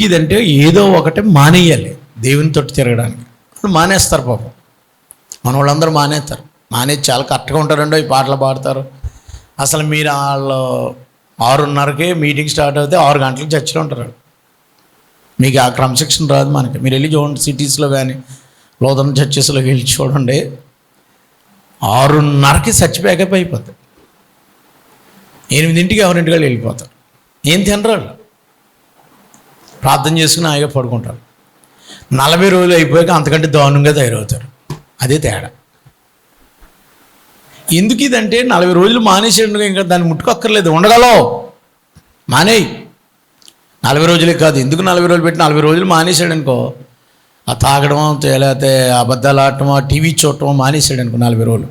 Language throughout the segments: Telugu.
ఎందుకు ఇదంటే ఏదో ఒకటి మానేయాలి దేవునితో తిరగడానికి. వాళ్ళు మానేస్తారు పాపం, మన వాళ్ళందరూ మానేస్తారు. మానేసి చాలా కరెక్ట్గా ఉంటారండి, ఈ పాటలు పాడతారు. అసలు మీరు వాళ్ళు 6:30కే మీటింగ్ స్టార్ట్ అవుతే 6 గంటలకు చర్చిలో ఉంటారు. మీకు ఆ క్రమశిక్షణ రాదు మనకి. మీరు వెళ్ళి చూడండి, సిటీస్లో కానీ లోతన చర్చెస్లోకి వెళ్ళి చూడండి, 6:30కి చర్చ్ ప్యాకప్ అయిపోతుంది. 8ంటికి ఎవరింటికి వెళ్ళిపోతారు. ఏం తినరు, ప్రార్థన చేసుకుని హాయిగా పడుకుంటారు. 40 రోజులు అయిపోయాక అంతకంటే దారుణంగా తయారవుతారు. అదే తేడా. ఎందుకు ఇదంటే 40 రోజులు మానేసేయండి, ఇంకా దాన్ని ముట్టుకోక్కర్లేదు, ఉండగలవు, మానేయి. 40 రోజులే కాదు, ఎందుకు 40 రోజులు పెట్టి 40 రోజులు మానేసాడు అనుకో, ఆ తాగడమో లేకపోతే అబద్ధాలు ఆడటమో టీవీ చూడటమో మానేసాడు అనుకో 40 రోజులు,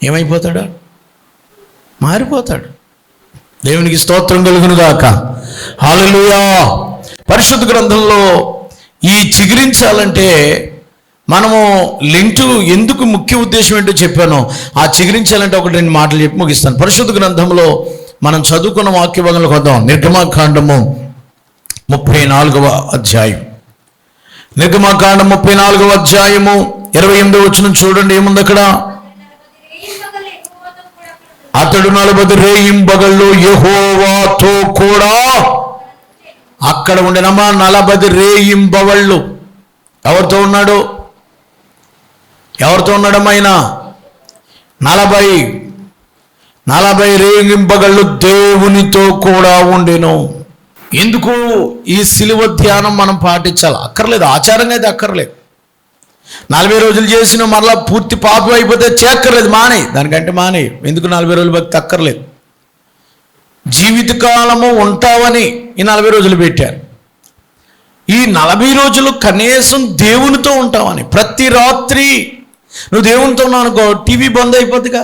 ఏమైపోతాడు? మారిపోతాడు. దేవునికి స్తోత్రం కలుగును గాక. హల్లెలూయా. పరిశుద్ధ గ్రంథంలో ఈ చిగురించాలంటే మనము లెంటు ఎందుకు ముఖ్య ఉద్దేశం ఏంటో చెప్పాను. ఆ చిగురించాలంటే 1-2 మాటలు చెప్పి ముగిస్తాను. పరిశుద్ధ గ్రంథంలో మనం చదువుకున్న వాక్య భాగంలోకి వద్దాం. నిర్గమకాండము 34వ అధ్యాయం. నిర్గమకాండం 34వ అధ్యాయము 28వ వచనం చూడండి, ఏముంది అక్కడ? అతడు 40 రేయింబగళ్ళు యెహోవాతో కూడా అక్కడ ఉండినమ్మా. 40 రేయింబవళ్ళు ఎవరితో ఉన్నాడు? ఎవరితో ఉన్నాడమ్మా ఆయన? 40 రేయింబగళ్ళు దేవునితో కూడా ఉండెను. ఎందుకు ఈ సిలువ ధ్యానం మనం పాటించాలి? అక్కర్లేదు, ఆచారంగా అయితే అక్కర్లేదు. 40 రోజులు చేసిన మరలా పూర్తి పాపం అయిపోతే చేయక్కర్లేదు, మానే. దానికంటే మానే. ఎందుకు 40 రోజులు భక్తి అక్కర్లేదు. జీవితకాలము ఉంటావని ఈ 40 రోజులు పెట్టారు. ఈ 40 రోజులు కనీసం దేవునితో ఉంటావని. ప్రతి రాత్రి నువ్వు దేవునితో ఉన్నావు అనుకో, టీవీ బంద్ అయిపోద్దిగా.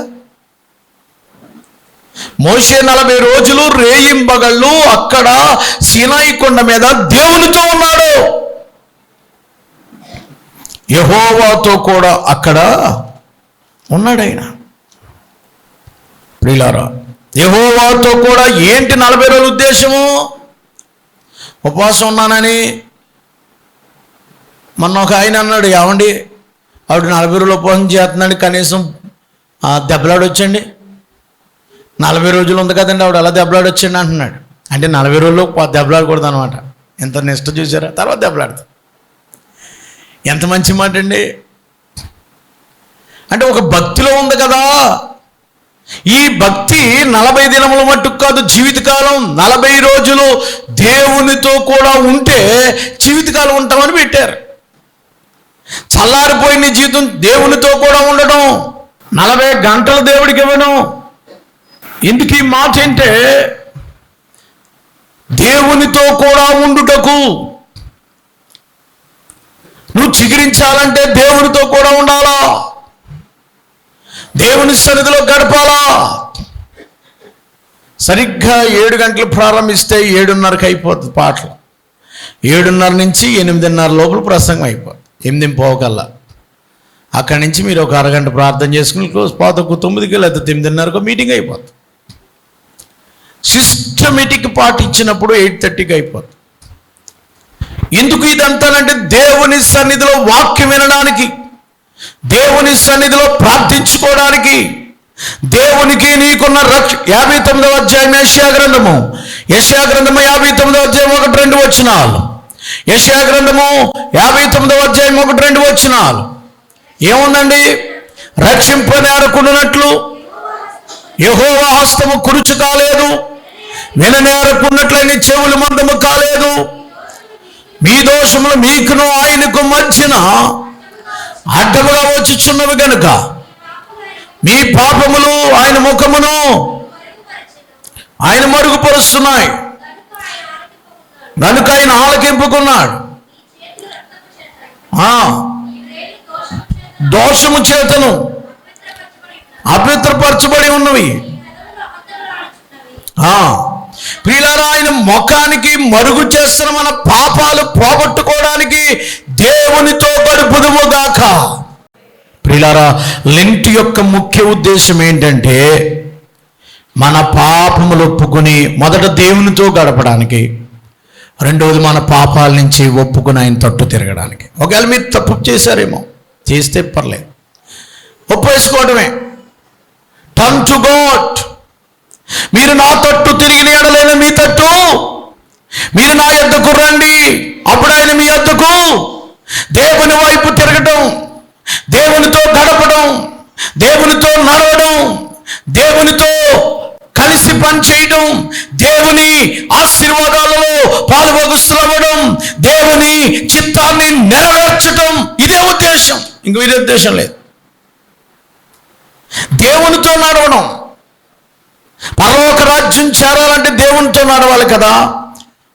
మోషే 40 రోజులు రేయింబగళ్ళు అక్కడ సీనాయి కొండ మీద దేవునితో ఉన్నాడు. యెహోవాతో కూడా అక్కడ ఉన్నాడు ఆయన. ప్రియులారా, యెహోవాతో కూడా ఏంటి 40 రోజుల ఉద్దేశము? ఉపవాసం ఉన్నానని మొన్న ఒక ఆయన అన్నాడు, ఏమండి ఆవిడ 40 రోజులు ఉపవాసం చేస్తున్నాడు, కనీసం దెబ్బలాడొచ్చండి. 40 రోజులు ఉంది కదండి ఆవిడ, అలా దెబ్బలాడొచ్చండి అంటున్నాడు. అంటే 40 రోజుల్లో దెబ్బలాడకూడదు అనమాట. ఎంత నిష్ట చూసారా? తర్వాత దెబ్బలాడతారు. ఎంత మంచి మాట అండి. అంటే ఒక భక్తిలో ఉంది కదా. ఈ భక్తి 40 దినముల మట్టుకు కాదు, జీవితకాలం. 40 రోజులు దేవునితో కూడా ఉంటే జీవితకాలం ఉంటామని పెట్టారు. చల్లారిపోయిన జీవితం దేవునితో కూడా ఉండడం, 40 గంటలు దేవుడికి ఇవ్వడం. ఎందుకు ఈ మాట అంటే దేవునితో కూడా ఉండుటకు. నువ్వు చిగురించాలంటే దేవునితో కూడా ఉండాలా, దేవుని సన్నిధిలో గడపాలా. సరిగ్గా 7 గంటలు ప్రారంభిస్తే 7:30కి అయిపోతుంది పాటలు. 7:30 నుంచి 8:30 లోపల ప్రసంగం అయిపోతుంది. 8:15 అక్కడి నుంచి మీరు ఒక అరగంట ప్రార్థన చేసుకుని పాతకు 9కి లేదా 8:30కు మీటింగ్ అయిపోతుంది. సిస్టమేటిక్ పాటించినప్పుడు 8:30కి అయిపోతుంది. ఎందుకు ఇదంతానంటే దేవుని సన్నిధిలో వాక్యం వినడానికి, దేవుని సన్నిధిలో ప్రార్థించుకోవడానికి, దేవునికి నీకున్న 59వ అధ్యాయం యెషయా గ్రంథము 59వ అధ్యాయం 1-2 వచనాలు. యెషయా గ్రంథము 59వ అధ్యాయం 1-2 వచనాలు ఏముందండి? రక్షింపనేరకుండానట్లు యెహోవా హస్తము కురుచు కాలేదు, విననేరకున్నట్లయిన చెవులు మందము కాలేదు. మీ దోషములు మీకును ఆయనకు మధ్యన అడ్డముగా వచ్చుచున్నవి గనుక మీ పాపములు ఆయన ముఖమును ఆయన మరుగుపరుస్తున్నాయి. కనుక ఆయన ఆలకింపుకున్నాడు. దోషము చేతను అపవిత్రపరచబడి ఉన్నవి. ప్రియులారా, ఆయన ముఖానికి మరుగు చేస్తున్న మన పాపాలు పోగొట్టుకోవడానికి దేవునితో గడుపుదుము గాక. ప్రియులారా, లెంట్ యొక్క ముఖ్య ఉద్దేశం ఏంటంటే మన పాపములు ఒప్పుకొని మొదట దేవునితో గడపడానికి, రెండవది మన పాపాల నుంచి ఒప్పుకుని ఆయన తట్టు తిరగడానికి. ఒకవేళ మీరు తప్పు చేశారేమో, చేస్తే పర్లేదు, ఒప్పేసుకోవడమే. Turn to God. మీరు నా తట్టు తిరిగిన ఎడలైన మీ తట్టు, మీరు నా యొద్దకు రండి, అప్పుడు ఆయన మీ యొద్దకు. దేవుని వైపు తిరగడం, దేవునితో గడపడం, దేవునితో నడవడం, దేవునితో కలిసి పని చేయడం, దేవుని ఆశీర్వాదాలలో పాలుభాగస్తులవ్వడం, దేవుని చిత్తాన్ని నెరవేర్చడం, ఇదే ఉద్దేశం. ఇంక వేరే ఉద్దేశం లేదు. దేవునితో నడవడం. పరలోక రాజ్యం చేరాలంటే దేవునితో నడవాలి కదా.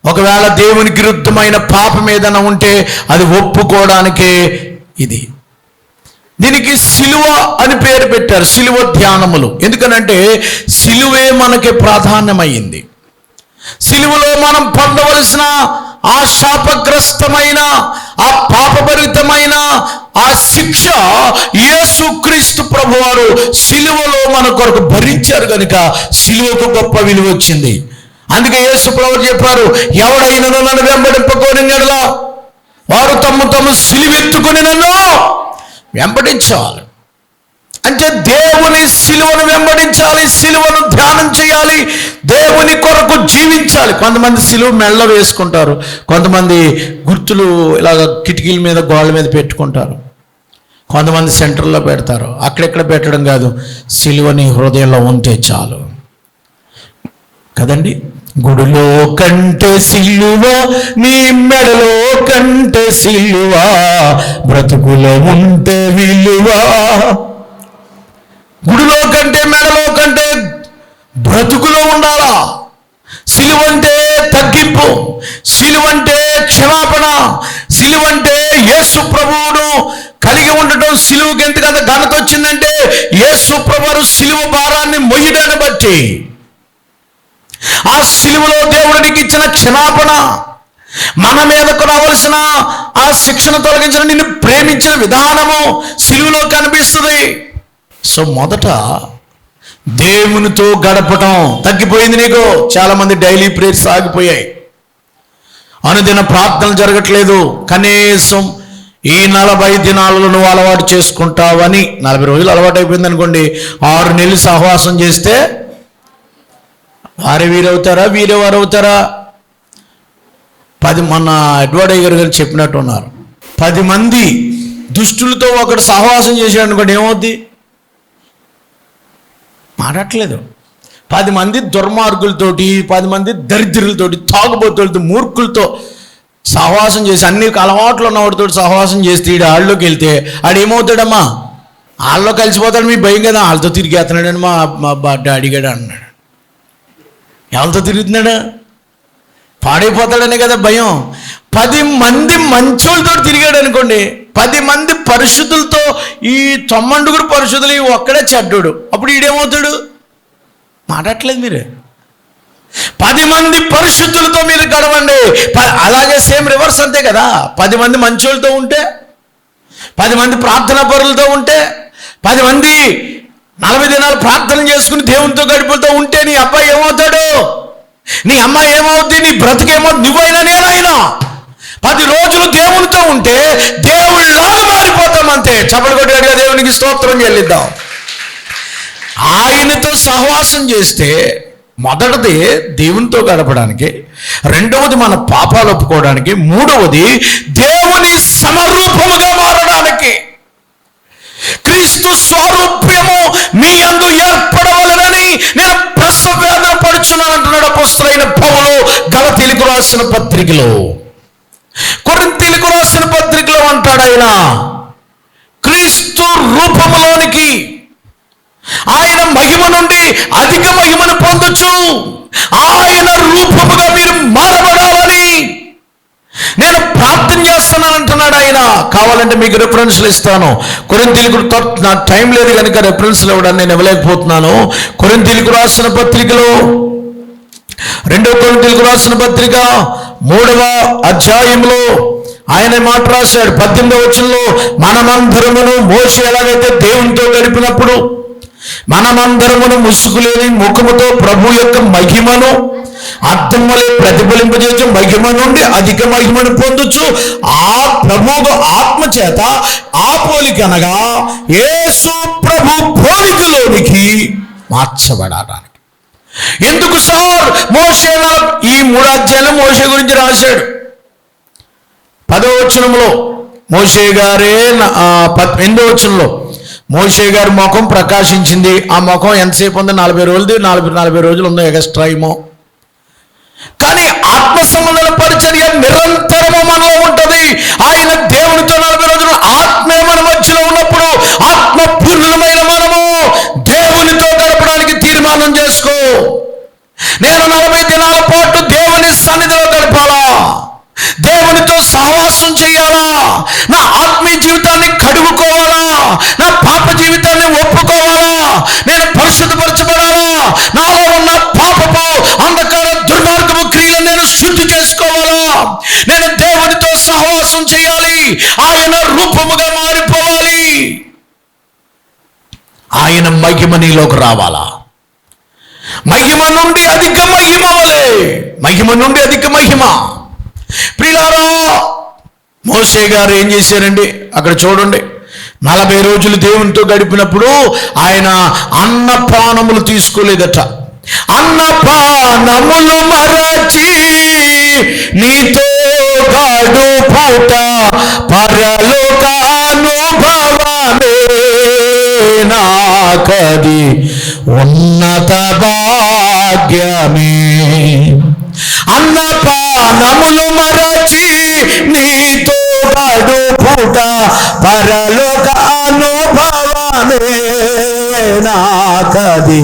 ఒకవేళ దేవునికి విరుద్ధమైన పాపం ఏదైనా ఉంటే అది ఒప్పుకోవడానికే ఇది. దీనికి సిలువ అని పేరు పెట్టారు, సిలువ ధ్యానములు. ఎందుకనంటే సిలువే మనకి ప్రాధాన్యమైంది. సిలువలో మనం పొందవలసిన ఆ శాపగ్రస్తమైన, ఆ పాపభరితమైన ఆ శిక్ష యేసుక్రీస్తు ప్రభువారు సిలువలో మన కొరకు భరించారు కనుక సిలువకు గొప్ప విలువ వచ్చింది. అందుకే యేసు ప్రభువు చెప్పారు, ఎవడైనా నన్ను వెంబడింపకోని ఎడల వారు తమ్ము సిలువెత్తుకొని నన్ను వెంబడించాలి. అంటే దేవుని సిలువను వెంబడించాలి, సిలువను ధ్యానం చేయాలి, దేవుని కొరకు జీవించాలి. కొంతమంది సిలువ మెళ్ళ వేసుకుంటారు, కొంతమంది గుర్తులు ఇలాగ కిటికీల మీద గోళ్ళ మీద పెట్టుకుంటారు, కొంతమంది సెంటర్లో పెడతారు. అక్కడెక్కడ పెట్టడం కాదు, సిలువని హృదయంలో ఉంటే చాలు కదండి. గుడిలో కంటే సిలువ, నీ మెడలో కంటే సిలువ, బ్రతుకులో ఉంటే విలువ. గుడిలో కంటే మెడలో కంటే బ్రతుకులో ఉండాలా. సిలువంటే తగ్గింపు, సిలువంటే క్షమాపణ, సిలువంటే యేసు ప్రభువును కలిగి ఉండటం. సిలువకి ఎందుకంత ఘనత వచ్చిందంటే యేసు ప్రభువు సిలువ భారాన్ని మొయ్యడాన్ని బట్టి. ఆ సిలువలో దేవుడికి ఇచ్చిన క్షమాపణ, మన మీదకు రావలసిన ఆ శిక్షను తొలగించిన, నిన్ను ప్రేమించిన విధానము సిలువలో కనిపిస్తుంది. సో మొదట దేవునితో గడపటం తగ్గిపోయింది నీకు. చాలామంది డైలీ ప్రేయర్స్ ఆగిపోయాయి, అనుదిన ప్రార్థనలు జరగట్లేదు. కనీసం ఈ 40 దినాలలో నువ్వు అలవాటు చేసుకుంటావని, 40 రోజులు అలవాటు అయిపోయింది అనుకోండి, 6 నెలలు సహవాసం చేస్తే వారే వీరవుతారా, వీరే వారు అవుతారా? 10 మన ఎడ్వర్డ్ గారు చెప్పినట్టు ఉన్నారు, 10 మంది దుష్టులతో ఒకడు సహవాసం చేశాడు అనుకోండి, ఏమవుద్ది? మాట్లాడట్లేదు. 10 మంది దుర్మార్గులతోటి, 10 మంది దరిద్రులతోటి, తాగుబోతులతో, మూర్ఖులతో సహవాసం చేసి, అన్ని అలవాట్లు ఉన్నవాడితో సహవాసం చేస్తే ఈడు ఆళ్ళలోకి వెళ్తే ఆడేమవుతాడమ్మా? వాళ్ళలో కలిసిపోతాడు. మీ భయం కదా, వాళ్ళతో తిరిగేస్తున్నాడని మా డాడీ గడ అన్నాడు. ఎవరితో తిరుగుతున్నాడు? పాడైపోతాడనే కదా భయం. 10 మంది మంచోళ్ళతో తిరిగాడు అనుకోండి, 10 మంది పరిశుద్ధులతో, ఈ 90 పరిశుద్ధులు, ఈ ఒక్కడే చెడ్డోడు, అప్పుడు ఈడేమవుతాడు? మాట్లాడట్లేదు మీరు. 10 మంది పరిశుద్ధులతో మీరు గడవండి. అలాగే సేమ్ రివర్స్ అంతే కదా. 10 మంది మంచోళ్ళతో ఉంటే, 10 మంది ప్రార్థనా పరులతో ఉంటే, 10 మంది 40 దినాలు ప్రార్థన చేసుకుని దేవునితో గడిపులతో ఉంటే నీ అబ్బాయి ఏమవుతాడు? నీ అమ్మాయి ఏమవుద్ది? నీ బ్రతికేమవుతుంది? నువ్వైనా నేనైనా 10 రోజులు దేవునితో ఉంటే దేవుళ్ళలాగా మారిపోతాం అంతే. చప్పలు కొట్టిగా దేవునికి స్తోత్రం చెల్లిద్దాం. ఆయనతో సహవాసం చేస్తే మొదటిది దేవునితో గడపడానికి, రెండవది మన పాపాలు ఒప్పుకోవడానికి, మూడవది దేవుని సమరూపముగా మారడానికి. క్రీస్తు స్వరూప్యము మీ యందు ఏర్పడవలెనని నేను ప్రసవ వేదన పడుచున్నాను అంటున్నాడు అపోస్తలుడైన పౌలు గలతీయులకు రాసిన పత్రికలో. కొరింథీయులకు రాసిన పత్రికలో అంటాడు ఆయన, క్రీస్తు రూపములోనికి, ఆయన మహిమ నుండి అధిక మహిమను పొందొచ్చు, ఆయన రూపముగా మీరు మారబడాలని నేను ప్రార్థన చేస్తున్నాను అంటున్నాడు ఆయన. కావాలంటే మీకు రెఫరెన్స్లు ఇస్తాను. కొరింథీయులకు నా టైం లేదు కనుక రెఫరెన్స్లు ఇవ్వడానికి నేను ఇవ్వలేకపోతున్నాను. కొరింథీయులకు రాసిన పత్రికలో, 2 కొరింథీయులకు రాసిన పత్రిక 3వ అధ్యాయంలో ఆయన మాట రాశాడు. 18వ వచనంలో, మనమందరమును మోషే ఎలాగైతే దేవునితో గడిపినప్పుడు మనమందరమును ముసుగులేని ముఖముతో ప్రభు యొక్క మహిమను అర్థం వలె ప్రతిఫలింపజేయచ్చు, మహిమ నుండి అధిక మహిమను పొందొచ్చు. ఆ ప్రభువు ఆత్మ చేత ఆ పోలిక అనగా యేసు ప్రభు పోలికలోనికి మార్చబడడానికి. ఎందుకు సార్ మోషే ఈ 3 అధ్యాయాలు మోషే గురించి రాశాడు? 10వ వచనంలో మోషే గారే 8వ వచనంలో మోషే గారి ముఖం ప్రకాశించింది. ఆ ముఖం ఎంతసేపు ఉంది? 40 రోజులది. 40 రోజులు ఉందో ఎక్స్ట్రా ఏమో. కానీ ఆత్మ సంబంధ పరిచర్య నిరంతరము మనలో ఉంటుంది. ఆయన దేవునితో 40 రోజులు ఆత్మే మన మధ్యలో ఉన్నప్పుడు ఆత్మ పూర్ణమైన మనము దేవునితో గడపడానికి తీర్మానం చేసుకో. నేను 40 దినాల పాటు దేవుని సన్నిధిలో గడపాలా, దేవునితో సహవాసం చేయాలా, నా ఆత్మీయ జీవితాన్ని కడుగుకోవాలా, నా పాప జీవితాన్ని ఒప్పుకోవాలా, నేను పరిశుద్ధపరచబడాలా, నాలో ఉన్న పాపపు అంధకార దుర్మార్గపు క్రియలను నేను శుద్ధి చేసుకోవాలా, నేను దేవునితో సహవాసం చేయాలి, ఆయన రూపముగా మారిపోవాలి, ఆయన మహిమ నీలోకి రావాలా. మహిమ నుండి అధిక మహిమ వలె, మహిమ నుండి అధిక మహిమ. ప్రియులారా, మోషే గారు ఏం చేశారండి? అక్కడ చూడండి, 40 రోజులు దేవునితో గడిపినప్పుడు ఆయన అన్నపానములు తీసుకోలేదట. అన్నపానములు మరచి నీతో గడుపుట పరలోకానుభవమే నాకది ఉన్నత భాగ్యమే. అన్నపానములు మరచి నీతో గడుపుట పరలోక అనుభవమే నాకది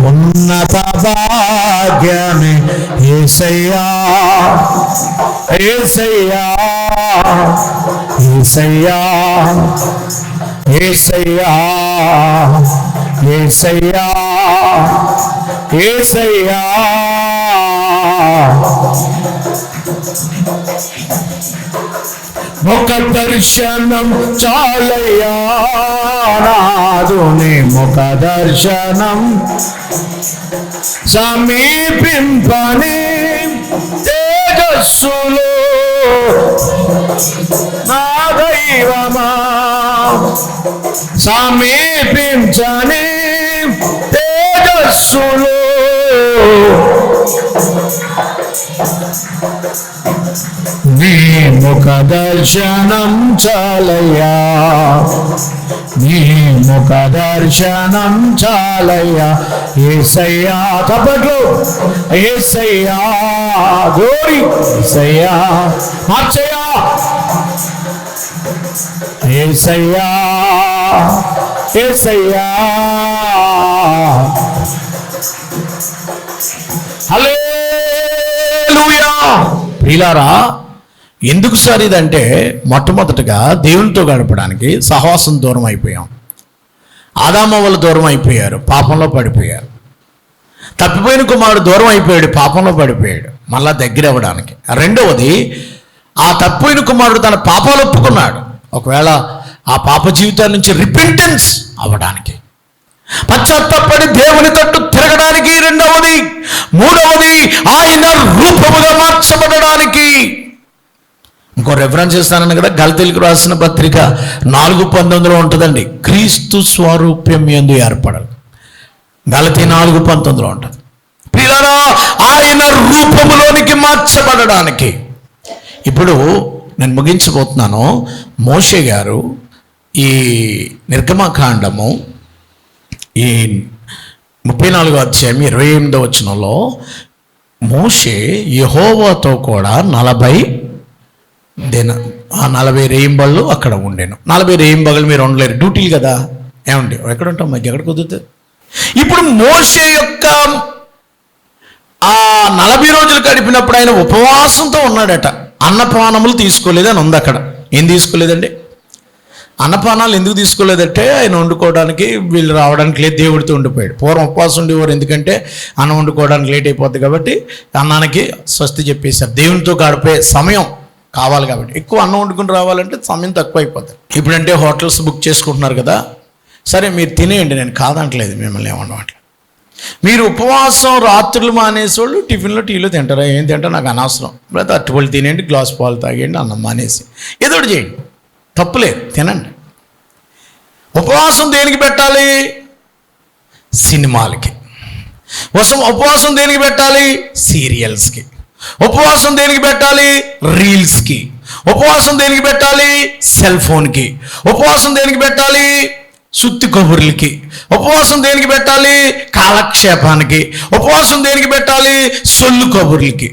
ఉన్నత భాగ్యమే. యేసయ్యా యేసయ్యా యేసయ్యా యేసయ్యా యేసయ్యా యేసయ్యా. ఒక దర్శనం చాలయ్యా నాదుని, ఒక దర్శనం సమీపింపని తేజస్సులో నా దైవమా, సమీపించని తేజస్సులో నీ ముఖ దర్శనం చాలయ్యా, నీ ముఖ దర్శనం చాలయ్యా. యేసయ్యా కపట్లు, యేసయ్యా గోరి, యేసయ్యా మార్చయ్యా, యేసయ్యా యేసయ్యా. హల్లెలూయా. ప్రియులారా, ఎందుకు సార్ ఇదంటే, మొట్టమొదటిగా దేవునితో గడపడానికి సహవాసం దూరం అయిపోయాం. ఆదామవ్వలు దూరం అయిపోయారు, పాపంలో పడిపోయారు. తప్పిపోయిన కుమారుడు దూరం అయిపోయాడు, పాపంలో పడిపోయాడు. మళ్ళా దగ్గర అవ్వడానికి. రెండవది, ఆ తప్పిపోయిన కుమారుడు తన పాపాలు ఒప్పుకున్నాడు. ఒకవేళ ఆ పాప జీవితాల నుంచి రిపెంటెన్స్ అవ్వడానికి, పశ్చాత్తాపడి దేవుని తట్టు తిరగడానికి. రెండవది, మూడవది, ఆయన రూపముగా మార్చబడడానికి. ఇంకో రెఫరెన్స్ ఇస్తానని కదా, గలతీయులకు రాసిన పత్రిక 4:19 ఉంటుందండి. క్రీస్తు స్వరూప్యం యందు ఏర్పడాలి. గలతీ 4:19 ఉంటుంది. ప్రియులారా, ఆయన రూపములోనికి మార్చబడడానికి. ఇప్పుడు నేను ముగించబోతున్నాను. మోషే గారు ఈ నిర్గమకాండము ఈ 34వ అధ్యాయం 28వ వచనంలో మోషే యెహోవాతో కూడా 40 రేయింబళ్ళు అక్కడ ఉండేను. 40 రేయింబళ్ళు మీరు ఉండలేరు, డ్యూటీలు కదా. ఏమండి, ఎక్కడ ఉంటాం, మాకు ఎక్కడ కుదురుతుంది? ఇప్పుడు మోషే యొక్క ఆ 40 రోజులు గడిపినప్పుడు ఆయన ఉపవాసంతో ఉన్నాడట. అన్నపానములు తీసుకోలేదని ఉంది అక్కడ. ఏం తీసుకోలేదండి? అన్నపానాలు ఎందుకు తీసుకోలేదంటే, ఆయన వండుకోవడానికి వీళ్ళు రావడానికి లేదు, దేవుడితో ఉండిపోయాడు. పూర్వం ఉపవాసం ఉండేవారు, ఎందుకంటే అన్నం వండుకోవడానికి లేట్ అయిపోద్ది కాబట్టి అన్నానికి స్వస్తి చెప్పేశారు. దేవునితో గడిపే సమయం కావాలి కాబట్టి. ఎక్కువ అన్నం వండుకుని రావాలంటే సమయం తక్కువ అయిపోతుంది. ఇప్పుడంటే హోటల్స్ బుక్ చేసుకుంటున్నారు కదా, సరే మీరు తినేయండి, నేను కాదంటలేదు మిమ్మల్ని ఏమన్నమాట. మీరు ఉపవాసం రాత్రులు మానేసేవాళ్ళు టిఫిన్లో టీలో తింటారా? ఏం తింటారు నాకు అనవసరం, లేకపోతే అరటిపళ్ళు తినేయండి, గ్లాస్ పాలు తాగేయండి, అన్నం మానేసి ఏదో ఒకటి చేయండి, తప్పులేదు, తినండి. ఉపవాసం దేనికి పెట్టాలి? సినిమాలకి. ఉపవాసం దేనికి పెట్టాలి? సీరియల్స్కి. ఉపవాసం దేనికి పెట్టాలి? రీల్స్కి. ఉపవాసం దేనికి పెట్టాలి? సెల్ ఫోన్కి. ఉపవాసం దేనికి పెట్టాలి? సుత్తి కబుర్లకి. ఉపవాసం దేనికి పెట్టాలి? కాలక్షేపానికి. ఉపవాసం దేనికి పెట్టాలి? సొల్లు కబుర్లకి.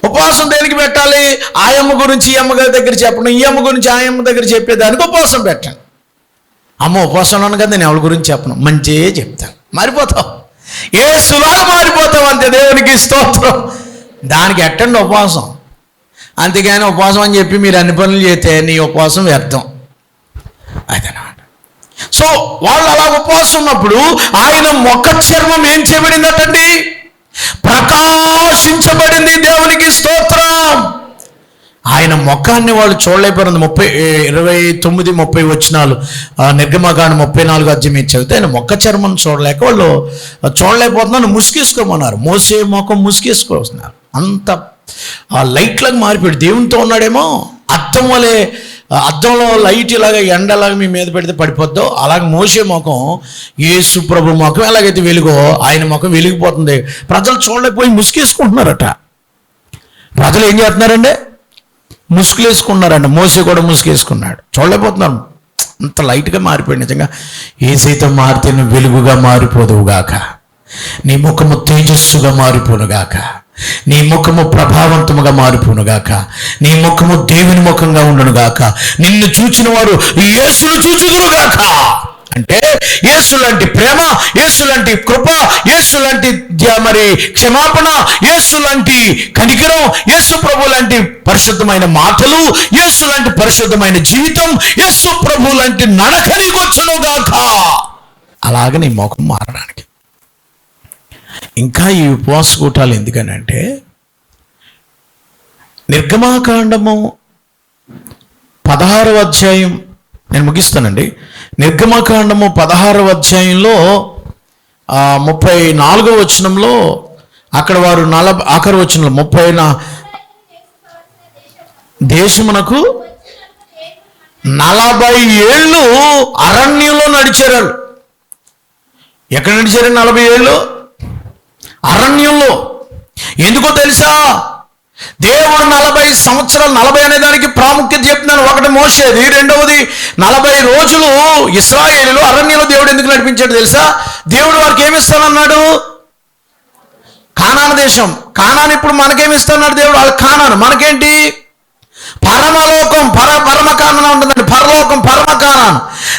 ఉపవాసం దేనికి పెట్టాలి? ఆయమ్మ గురించి ఈ అమ్మగారి దగ్గర చెప్పడం, ఈ అమ్మ గురించి ఆయమ్మ దగ్గర చెప్పేదానికి ఉపవాసం పెట్టండి. అమ్మ ఉపవాసం ఉన్నాను కదా, నేను ఎవరి గురించి చెప్పను, మంచిగా చెప్తాను. మారిపోతావు, యేసులాగా మారిపోతావు అంతే. దేవునికి స్తోత్రం. దానికి ఎట్టండి ఉపవాసం. అంతేగాని ఉపవాసం అని చెప్పి మీరు అన్ని పనులు చేస్తే నీ ఉపవాసం వ్యర్థం. అదనమాట. సో వాళ్ళు అలా ఉపవాసం ఉన్నప్పుడు ఆయన ముఖ చర్మం ఏం చేయబడిందటండి? ప్రకాశించబడింది. దేవునికి స్తోత్రం. ఆయన ముఖాన్ని వాళ్ళు చూడలేకపోయింది. 29-30 వచనాలు నిర్గమకాండం 34 అధ్యాయం చదివితే ఆయన ముఖ చర్మం చూడలేక వాళ్ళు చూడలేకపోతున్నారు, ముసుగేసుకోమన్నారు. మోసే ముఖం ముసుగేసుకోస్తున్నారు. అంత లైట్లాగా మారిపోయాడు. దేవునితో ఉన్నాడేమో, అద్దం వలె, అద్దంలో లైట్ ఇలాగ ఎండలాగా మీ మీద పెడితే పడిపోద్దో అలాగే మోసే ముఖం, యేసు ప్రభు ముఖం ఎలాగైతే వెలుగో ఆయన ముఖం వెలిగిపోతుంది. ప్రజలు చూడలేకపోయి ముసుగేసుకుంటున్నారట. ప్రజలు ఏం చేస్తున్నారండి? ముసుగులు వేసుకున్నారండి. మోసే కూడా ముసుగేసుకున్నాడు, చూడలేకపోతున్నారు. అంత లైట్గా మారిపోయాడు. నిజంగా ఏసైతే మారితే నువ్వు వెలుగుగా మారిపోదువుగాక, నీ ముఖము తేజస్సుగా మారిపోనుగాక, నీ ముఖము ప్రభావవంతముగా మారిపోనుగాక, నీ ముఖము దేవుని ముఖంగా ఉండునుగాక, నిన్ను చూచిన వారు యేసును చూచుదురుగాక. అంటే యేసు లాంటి ప్రేమ, యేసు లాంటి కృప, యేసు లాంటి మరి క్షమాపణ, యేసు లాంటి కనికరం, యేసు ప్రభు లాంటి పరిశుద్ధమైన మాటలు, యేసు లాంటి పరిశుద్ధమైన జీవితం, యేసు ప్రభు లాంటి నడక నీకు వచ్చునుగాక. అలాగే నీ ముఖం మారడానికి. ఇంకా ఈ ఉపవాస కూటాలు ఎందుకనంటే, నిర్గమాకాండము 16వ అధ్యాయం, నేను ముగిస్తానండి. నిర్గమకాండము 16వ అధ్యాయంలో 34వ వచనంలో అక్కడ వారు ఆఖరి వచనంలో 30 దేశమునకు 40 ఏళ్ళు అరణ్యంలో నడిచారు. ఎక్కడ నడిచారు? 40 ఏళ్ళు అరణ్యంలో. ఎందుకో తెలుసా? దేవుడు 40 సంవత్సరాలు, 40 అనే దానికి ప్రాముఖ్యత చెప్తున్నాను. ఒకటి మోషేది, రెండవది 40 రోజులు ఇశ్రాయేలీయులు అరణ్యంలో దేవుడు ఎందుకు నడిపించాడు తెలుసా? దేవుడు వారికి ఏమిస్తానన్నాడు? కానాను దేశం. కానాను ఇప్పుడు మనకేమిస్తున్నాడు దేవుడు? వాళ్ళ కానాను. మనకేంటి? పరమలోకం, పరమ కానాను ఉంటుందండి. పరలోకం, పరమ కానాను.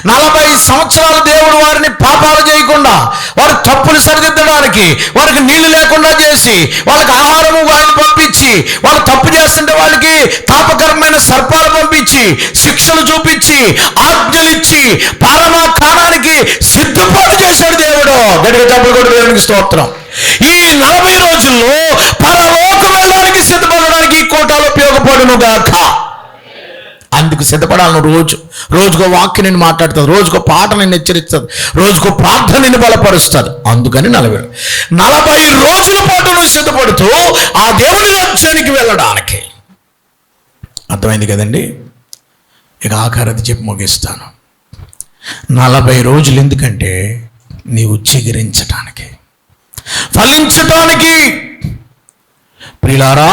40 సంవత్సరాలు దేవుడు వారిని పాపాలు చేయకుండా, వారి తప్పులు సరిదిద్దడానికి, వారికి నీళ్లు లేకుండా చేసి, వాళ్ళకి ఆహారము ఆయన పంపించి, వాళ్ళు తప్పు చేస్తుంటే వాళ్ళకి తాపకరమైన సర్పాలు పంపించి, శిక్షలు చూపించి, ఆజ్ఞలు ఇచ్చి, పరమ కానానికి సిద్ధపాటు చేశాడు దేవుడు. గట్టిగా తప్పులు కూడా దేవునికి స్తోత్రం. ఈ 40 రోజుల్లో పరలోకం వెళ్ళడానికి సిద్ధపడడానికి ఈ కోటాలు ఉపయోగపడును గాక. అందుకు సిద్ధపడాలను. రోజుకో వాక్యం నేను మాట్లాడుతుంది, రోజుకో పాట నేను హెచ్చరిస్తుంది, రోజుకో ప్రార్థన నేను బలపరుస్తుంది. అందుకని 40 రోజుల పాటు నువ్వు సిద్ధపడుతూ ఆ దేవుని రాజ్యానికి వెళ్ళడానికి. అర్థమైంది కదండి? ఇక ఆఖరిది చెప్పి ముగిస్తాను. 40 రోజులు ఎందుకంటే నీవు చిగురించటానికి, ఫలించటానికి. ప్రియులారా,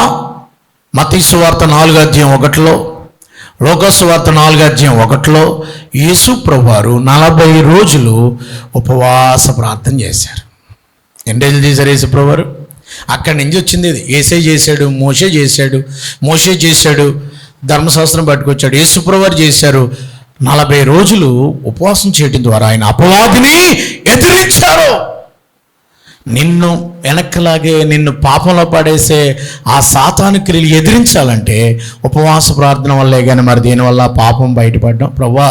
మత్తయి సువార్త 4వ అధ్యాయం 1లో, లోకాసు సువార్త 4వ అధ్యాయం 1లో యేసు ప్రభువారు 40 రోజులు ఉపవాస ప్రార్థన చేశారు. ఎన్ని రోజులు చేశారు యేసు ప్రభువారు? అక్కడి నుంచి వచ్చింది ఇది. యేసే చేశాడు, మోషే చేశాడు, ధర్మశాస్త్రం పట్టుకొచ్చాడు. యేసు ప్రభువారు చేశారు. 40 రోజులు ఉపవాసం చేయడం ద్వారా ఆయన అపవాదిని ఎదిరించారు. నిన్ను వెనక్కలాగే నిన్ను పాపంలో పడేసే ఆ సాతాను క్రియలు ఎదిరించాలంటే ఉపవాస ప్రార్థన వల్లే కానీ మరి దీనివల్ల పాపం బయటపడడం. ప్రభా,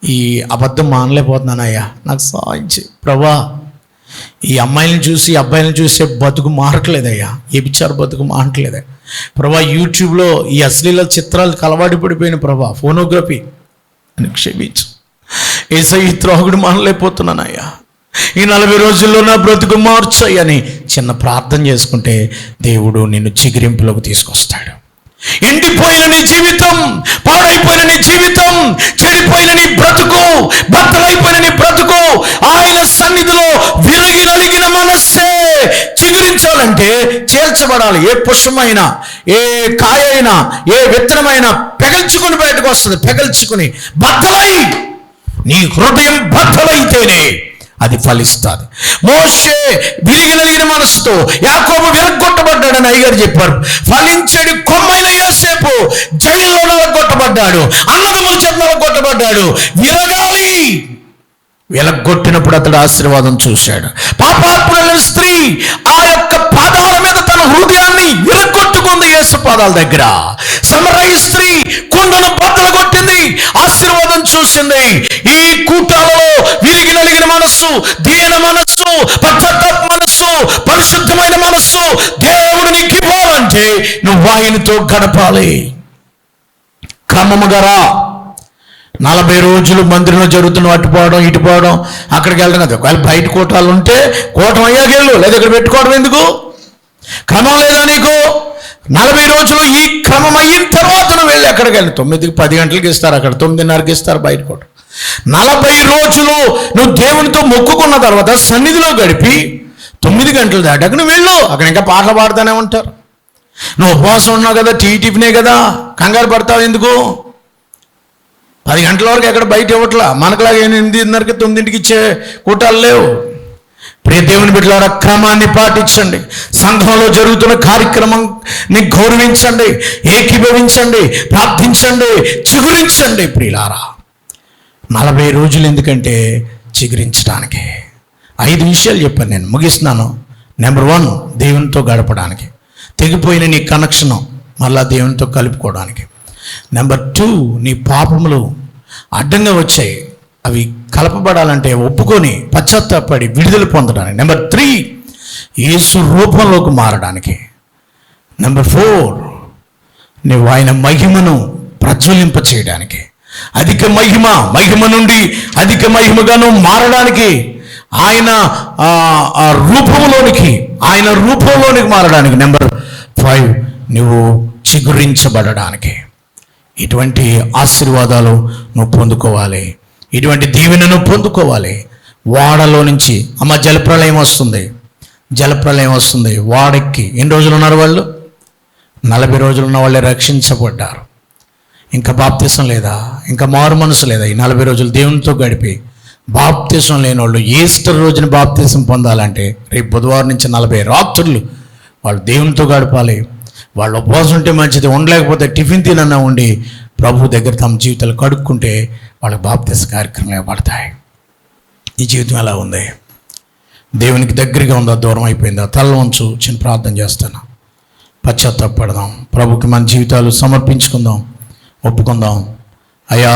ఈ అబద్ధం మానలేకపోతున్నానయ్యా, నాకు సాయించి. ప్రభా, ఈ అమ్మాయిలను చూసి అబ్బాయిలను చూసే బతుకు మారట్లేదయ్యా, వ్యభిచార బతుకు మారట్లేదయ్యా. ప్రభా, యూట్యూబ్లో ఈ అశ్లీల చిత్రాలకు అలవాటు పడిపోయిన ప్రభా, ఫోనోగ్రఫీ అని క్షమించు. యేసయ్య త్రాగుడు మానలేకపోతున్నానయ్యా, ఈ 40 రోజుల్లో నా బ్రతుకు మార్చయ్యని చిన్న ప్రార్థన చేసుకుంటే దేవుడు నిన్ను చిగురింపులోకి తీసుకొస్తాడు. ఎండిపోయిన నీ జీవితం, పాడైపోయిన నీ జీవితం, చెడిపోయిన నీ బ్రతుకు, బద్దలైపోయిన నీ బ్రతుకు ఆయన సన్నిధిలో విరిగి నలిగిన మనస్సే చిగురించాలంటే చేర్చబడాలి. ఏ పుష్పమైనా, ఏ కాయ అయినా, ఏ విత్తనమైనా పెగల్చుకుని బయటకు వస్తుంది. పెగల్చుకుని బద్దలై, నీ హృదయం బద్దలైతేనే అది ఫలిస్తుంది. మోషే విరిగి నలిగిన మనసుతో, యాకోబు విరగ్గొట్టబడ్డాడని అయ్యగారు చెప్పారు. ఫలించడి కొమ్మైన యోసేపు జైల్లో నలగొట్టబడ్డాడు, అన్నదమ్ముల చేత నలగొట్టబడ్డాడు. విరగాలి, వెలగొట్టినప్పుడు అతడు ఆశీర్వాదం చూశాడు. పాపాత్ములైన స్త్రీ ఆ యొక్క పాదాల మీద తన హృదయాన్ని విరగొట్టుకుంది యేసు పాదాల దగ్గర. సమరయ స్త్రీ కుండను బద్దలు కొట్టింది, ఆశీర్వాదం చూసింది. ఈ కూటాలలో విరిగి నలిగిన మనస్సు, దీన మనస్సు, పశ్చాత్తాప మనస్సు, పరిశుద్ధమైన మనస్సు దేవుడు నీకు ఇవ్వాలంటే నువ్వు ఆయనతో గడపాలి. క్రమముగా రా. 40 రోజులు మందిరంలో జరుగుతున్న అటుపోవడం ఇటుపోవడం, అక్కడికి వెళ్ళడం కదా. ఒకవేళ బయట కూటాలు ఉంటే కూటం అయ్యాకెళ్ళు, లేదా ఇక్కడ పెట్టుకోవడం ఎందుకు? క్రమం లేదా నీకు? 40 రోజులు ఈ క్రమం అయిన తర్వాత నువ్వు వెళ్ళి ఎక్కడికి వెళ్ళి 9-10 గంటలకి ఇస్తారు, అక్కడ 9:30కి ఇస్తారు బయట కూటం. 40 రోజులు నువ్వు దేవునితో మొక్కుకున్న తర్వాత సన్నిధిలో గడిపి 9 గంటలు దాటాక నువ్వు వెళ్ళు, అక్కడ ఇంకా పాటలు పాడుతూనే ఉంటారు. నువ్వు ఉపవాసం ఉన్నావు కదా, టిఫినే కదా, కంగారు పడతావు ఎందుకు? 10 గంటల వరకు ఎక్కడ బయట ఇవ్వట్లా. మనకులాగా 8:30కి 9కి ఇచ్చే కూటాలు లేవు. ప్రియ దేవుని బిడ్డలారా, క్రమాన్ని పాటించండి. సంఘంలో జరుగుతున్న కార్యక్రమాన్ని గౌరవించండి, ఏకీభవించండి, ప్రార్థించండి, చిగురించండి. ప్రియులారా, 40 రోజులు ఎందుకంటే చిగురించడానికి. 5 విషయాలు చెప్పాను, నేను ముగిస్తున్నాను. నెంబర్ 1, దేవునితో గడపడానికి. తెగిపోయిన నీ కనెక్షను మళ్ళా దేవునితో కలుపుకోవడానికి. నెంబర్ 2, నీ పాపములు అడ్డంగా వచ్చాయి, అవి కలపబడాలంటే ఒప్పుకొని పశ్చాత్తాపడి విడుదల పొందడానికి. నెంబర్ 3, యేసు రూపంలోకి మారడానికి. నెంబర్ 4, నువ్వు ఆయన మహిమను ప్రజ్వలింప చేయడానికి. అధిక మహిమ నుండి అధిక మహిమగాను మారడానికి, ఆయన రూపంలోనికి మారడానికి. నెంబర్ 5, నువ్వు చిగురించబడడానికి. ఇటువంటి ఆశీర్వాదాలు నువ్వు పొందుకోవాలి, ఇటువంటి దీవెనను పొందుకోవాలి. వాడలో నుంచి జలప్రలయం వస్తుంది. వాడెక్కి ఎన్ని రోజులు ఉన్నారు వాళ్ళు? 40 రోజులు ఉన్న వాళ్ళే రక్షించబడ్డారు. ఇంకా బాప్తిసం లేదా? ఇంకా మారు మనసు లేదా? ఈ 40 రోజులు దేవునితో గడిపి బాప్తిసం లేని వాళ్ళు ఈస్టర్ రోజున బాప్తిసం పొందాలంటే రేపు బుధవారం నుంచి 40 రాత్రులు వాళ్ళు దేవునితో గడపాలి. వాళ్ళు ఉపవాసం ఉంటే మంచిది, ఉండలేకపోతే టిఫిన్ తినన్నా ఉండి ప్రభు దగ్గర తమ జీవితాలు కడుక్కుంటే వాళ్ళకి బాప్తిస కార్యక్రమాలు ఇవ్వబడతాయి. ఈ జీవితం ఎలా ఉంది? దేవునికి దగ్గరగా ఉందా, దూరం అయిపోయిందా? తల వంచు, చిన్న ప్రార్థన చేస్తాను. పశ్చాత్తాపడదాం, ప్రభుకి మన జీవితాలు సమర్పించుకుందాం, ఒప్పుకుందాం. అయ్యా,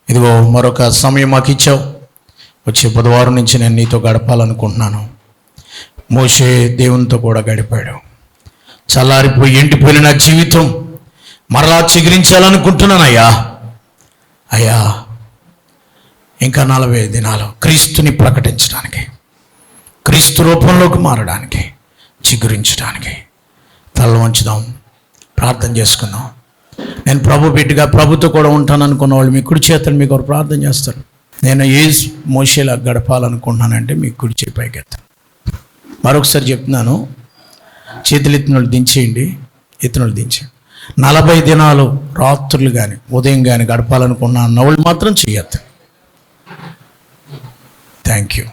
ఇదిగో మరొక సమయం మాకు ఇచ్చావు, వచ్చే బుధవారం నుంచి నేను నీతో గడపాలనుకుంటున్నాను. మోషే దేవునితో కూడా గడిపాడు. చల్లారిపోయి ఎండిపోయిన నా జీవితం మరలా చిగురించాలనుకుంటున్నాను అయ్యా. ఇంకా 40 దినాలు క్రీస్తుని ప్రకటించడానికి, క్రీస్తు రూపంలోకి మారడానికి, చిగురించడానికి తల వంచుదాం, ప్రార్థన చేసుకుందాం. నేను ప్రభు బిడ్డగా ప్రభుతో కూడా ఉంటాను అనుకున్న వాళ్ళు మీ కుడి చేతను మీకు ఒకరు ప్రార్థన చేస్తారు. నేను మోషేలా గడపాలనుకుంటున్నానంటే మీ కుడి చేయి పైకెత్తాను. మరొకసారి చెప్తున్నాను, చేతులు ఎత్తినోళ్ళు దించేయండి, 40 దినాలు రాత్రులు కానీ ఉదయం కానీ గడపాలనుకున్నా అన్నవాళ్ళు మాత్రం చెయ్యొద్దు. Thank you.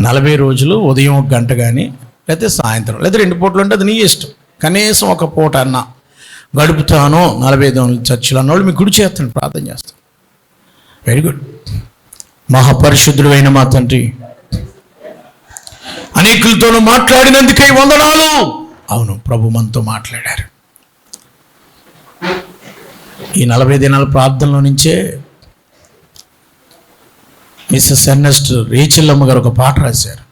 40 రోజులు ఉదయం 1 గంట కానీ, లేకపోతే సాయంత్రం, లేదా 2 పూటలు ఉంటే అది నీ ఇష్టం. కనీసం 1 పూట అన్నా గడుపుతాను 40 దినాలు చర్చిలో అన్నవాళ్ళు మీ గుడి చేస్తాను, ప్రార్థన చేస్తాను. Very good. మహాపరిశుద్ధుడు అయిన మా తండ్రి, అనేకులతోనూ మాట్లాడినందుకై వందనాలు. అవును ప్రభు, మనతో మాట్లాడారు. ఈ 40 దినాల ప్రార్థనలో నుంచే మిస్సెస్ ఎర్నెస్ట్ రేచెల్లమ్మ గారు ఒక పాట రాశారు.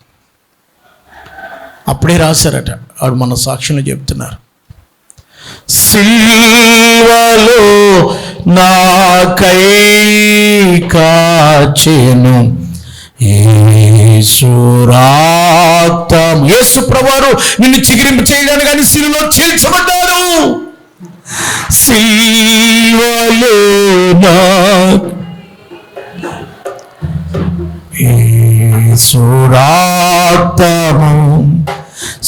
అప్పుడే రాశారట, ఆవిడ మన సాక్ష్యంలో చెప్తున్నారు. సిల్వలో నాకై కాచెను యేసు రక్తం. యేసు ప్రభువారు నిన్ను చిగిరింపు చేయడానికి అని సిలువలో చీల్చబడ్డారు. సిలువలో యేసు రక్తము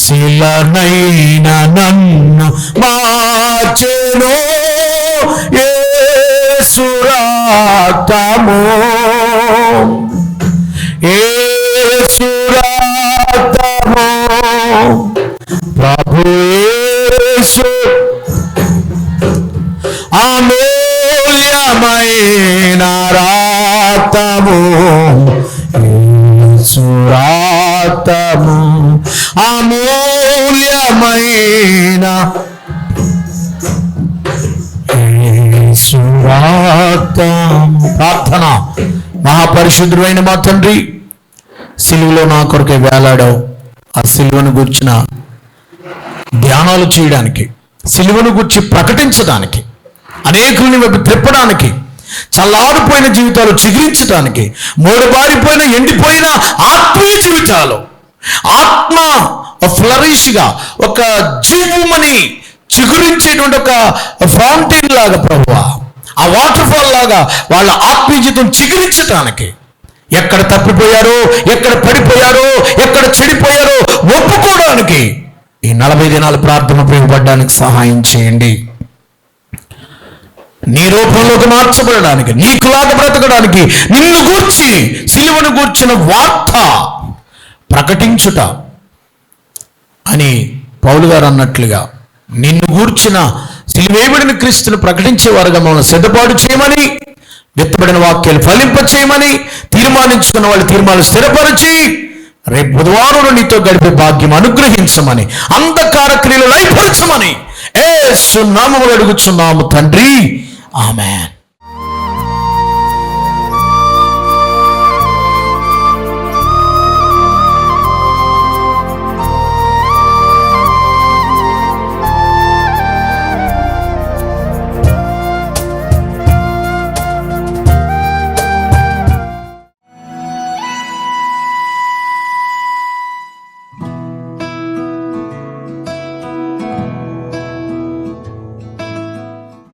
శిలనైన నన్ను మార్చెను. యేసు రక్తము యేసు రక్తము ప్రభు యేసు అమూల్యమైన రక్తము యేసు రక్తము అమూల్యమైన యేసు రక్తము. ప్రార్థన. మహాపరిశుద్ధుడైన మా తండ్రి, సిలువలో నా కొరకే వేలాడావు. ఆ సిలువను గూర్చిన ధ్యానాలు చేయడానికి, సిలువను గూర్చి ప్రకటించడానికి, అనేకుల్ని వైపు త్రిప్పడానికి, చల్లారిపోయిన జీవితాలు చిగురించడానికి, మూడబారిపోయిన ఎండిపోయిన ఆత్మీయ జీవితాలు ఆత్మ ఫ్లరిష్గా ఒక జీవమని చిగురించేటువంటి ఒక ఫౌంటైన్ లాగా ప్రభువా, ఆ వాటర్ ఫాల్ లాగా వాళ్ళ ఆత్మీయ జీవితం చిగురించడానికి, ఎక్కడ తప్పిపోయారో, ఎక్కడ పడిపోయారో, ఎక్కడ చెడిపోయారో ఒప్పుకోవడానికి ఈ 40 దినాల ప్రార్థన ఉపయోగపడడానికి సహాయం చేయండి. నీ రూపంలోకి మార్చబడడానికి, నీకులాగా బ్రతకడానికి, నిన్ను గూర్చి సిలువను గూర్చిన వార్త ప్రకటించుట అని పౌలు గారు అన్నట్లుగా నిన్ను గూర్చిన సిలువేయబడిన క్రీస్తును ప్రకటించేవారుగా మమ్మల్ని సిద్ధపాటు చేయమని, విత్తబడిన వాక్యాలు ఫలింప చేయమని, తీర్మానించుకున్న వాళ్ళు తీర్మానాలు స్థిరపరిచి రేపు బుధవారం నీతో గడిపే భాగ్యం అనుగ్రహించమని, అంధకార క్రియలు లయపరచమని యేసు నామములో అడుగుచున్నాము తండ్రి. ఆమేన్.